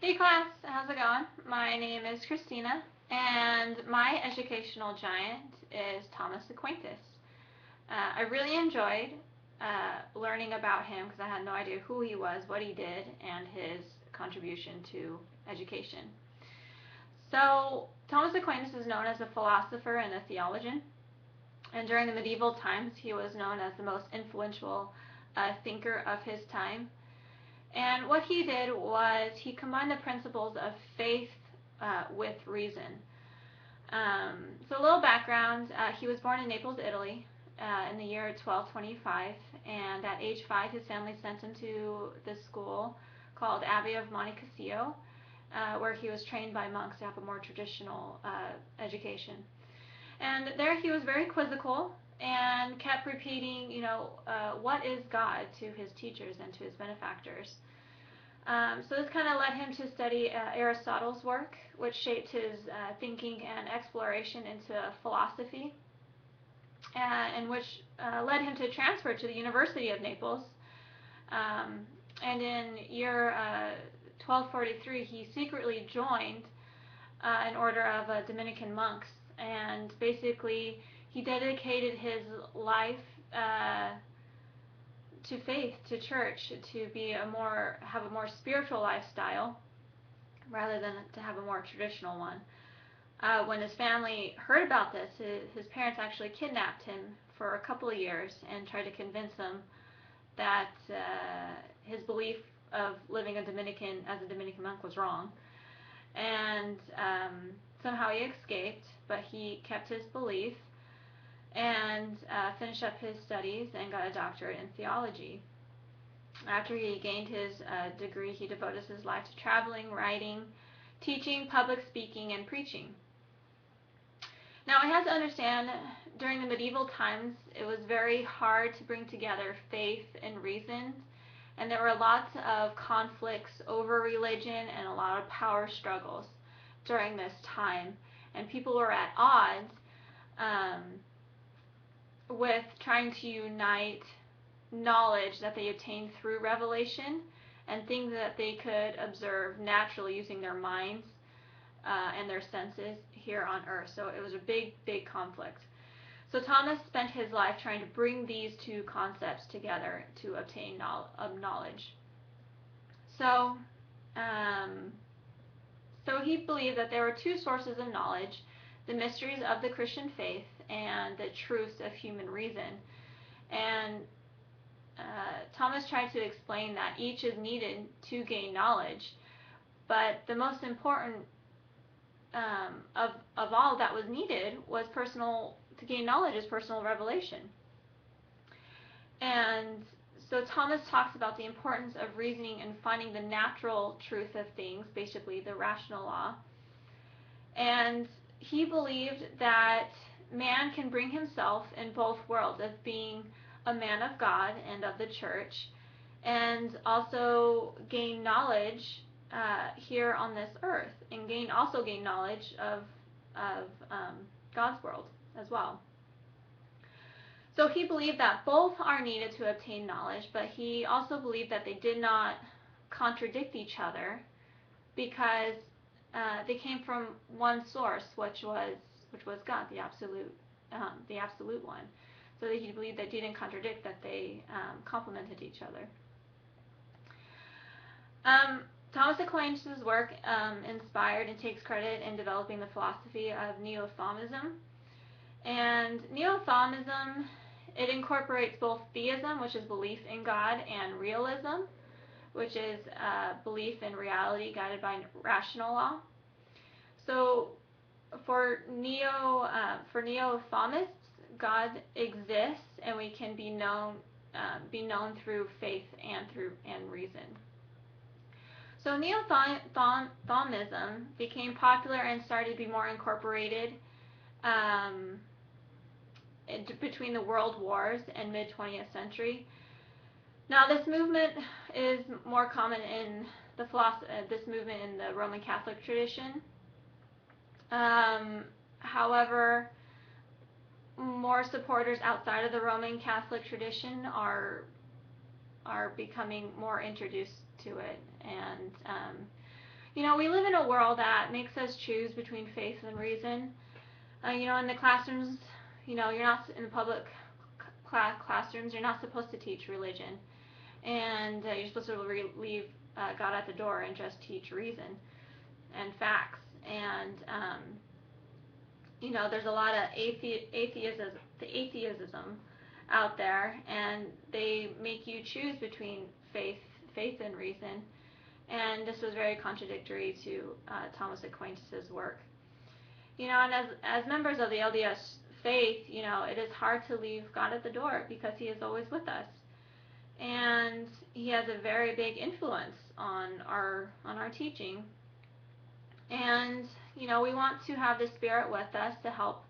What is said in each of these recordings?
Hey class, how's it going? My name is Christina, and my educational giant is Thomas Aquinas. I really enjoyed learning about him because I had no idea who he was, what he did, and his contribution to education. So, Thomas Aquinas is known as a philosopher and a theologian, and during the medieval times he was known as the most influential thinker of his time. And what he did was he combined the principles of faith with reason. So a little background, he was born in Naples, Italy in the year 1225, and at age 5 his family sent him to this school called Abbey of Monte Cassio, where he was trained by monks to have a more traditional education. And there he was very quizzical and kept repeating, what is God to his teachers and to his benefactors. So this kind of led him to study Aristotle's work, which shaped his thinking and exploration into philosophy, and which led him to transfer to the University of Naples. And in year 1243, he secretly joined an order of Dominican monks, and basically he dedicated his life to faith, to church, to have a more spiritual lifestyle rather than to have a more traditional one. When his family heard about this, his parents actually kidnapped him for a couple of years and tried to convince him that his belief of living as a Dominican monk was wrong. And somehow he escaped, but he kept his belief and finished up his studies and got a doctorate in theology. After he gained his degree, he devoted his life to traveling, writing, teaching, public speaking, and preaching. Now, I have to understand, during the medieval times, it was very hard to bring together faith and reason, and there were lots of conflicts over religion and a lot of power struggles during this time, and people were at odds with trying to unite knowledge that they obtained through revelation and things that they could observe naturally using their minds and their senses here on earth. So it was a big conflict. So Thomas spent his life trying to bring these two concepts together to obtain knowledge. So he believed that there were two sources of knowledge: the mysteries of the Christian faith and the truths of human reason. And Thomas tried to explain that each is needed to gain knowledge, but the most important of all that was needed was to gain knowledge is personal revelation. And so Thomas talks about the importance of reasoning and finding the natural truth of things, basically the rational law. And he believed that man can bring himself in both worlds, as being a man of God and of the church, and also gain knowledge here on this earth, and also gain knowledge of God's world as well. So he believed that both are needed to obtain knowledge, but he also believed that they did not contradict each other, because they came from one source, which was God, the absolute one. So that he believed that they didn't contradict, that they complemented each other. Thomas Aquinas' work inspired and takes credit in developing the philosophy of Neo-Thomism. And Neo-Thomism, it incorporates both theism, which is belief in God, and realism, which is belief in reality guided by rational law. So for Neo-Thomists, God exists, and we can be known through faith and reason. So Neo-Thomism became popular and started to be more incorporated between the world wars and mid-20th century. Now, this movement is more common in the Roman Catholic tradition. However, more supporters outside of the Roman Catholic tradition are becoming more introduced to it, and We live in a world that makes us choose between faith and reason. In the classrooms, you're not in the public classrooms, you're not supposed to teach religion. And you're supposed to leave God at the door and just teach reason and facts. And, there's a lot of atheism out there, and they make you choose between faith and reason. And this was very contradictory to Thomas Aquinas' work. And as members of the LDS faith, it is hard to leave God at the door because He is always with us, and He has a very big influence on our teaching. And we want to have the Spirit with us to help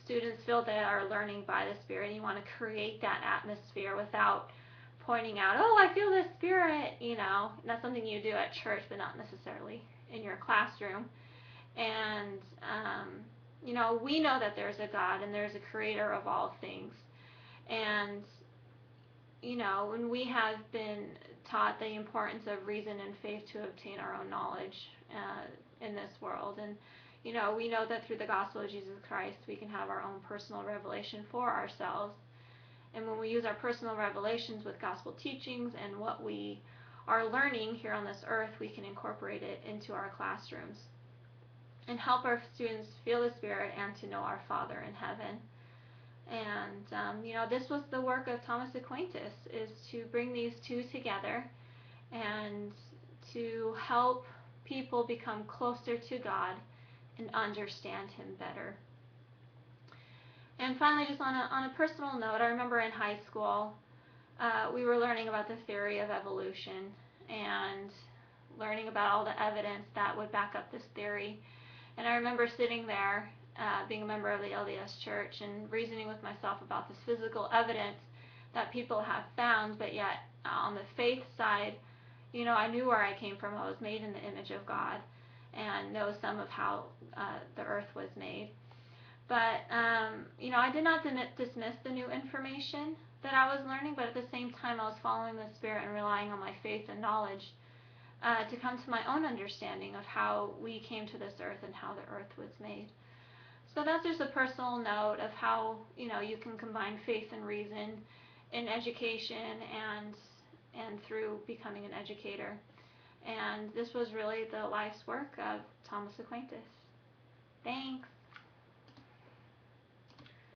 students feel they are learning by the Spirit. And you want to create that atmosphere without pointing out, oh, I feel the Spirit. That's something you do at church, but not necessarily in your classroom. And we know that there's a God and there's a creator of all things. And when we have been taught the importance of reason and faith to obtain our own knowledge in this world. And we know that through the gospel of Jesus Christ we can have our own personal revelation for ourselves. And when we use our personal revelations with gospel teachings and what we are learning here on this earth, we can incorporate it into our classrooms and help our students feel the Spirit and to know our Father in heaven. And this was the work of Thomas Aquinas, is to bring these two together and to help people become closer to God and understand Him better. And finally, just on a personal note, I remember in high school we were learning about the theory of evolution and learning about all the evidence that would back up this theory. And I remember sitting there, being a member of the LDS Church, and reasoning with myself about this physical evidence that people have found, but yet on the faith side, I knew where I came from. I was made in the image of God and know some of how the earth was made. But, I did not dismiss the new information that I was learning, but at the same time I was following the Spirit and relying on my faith and knowledge to come to my own understanding of how we came to this earth and how the earth was made. So that's just a personal note of how, you can combine faith and reason in education and through becoming an educator. And this was really the life's work of Thomas Aquinas. Thanks.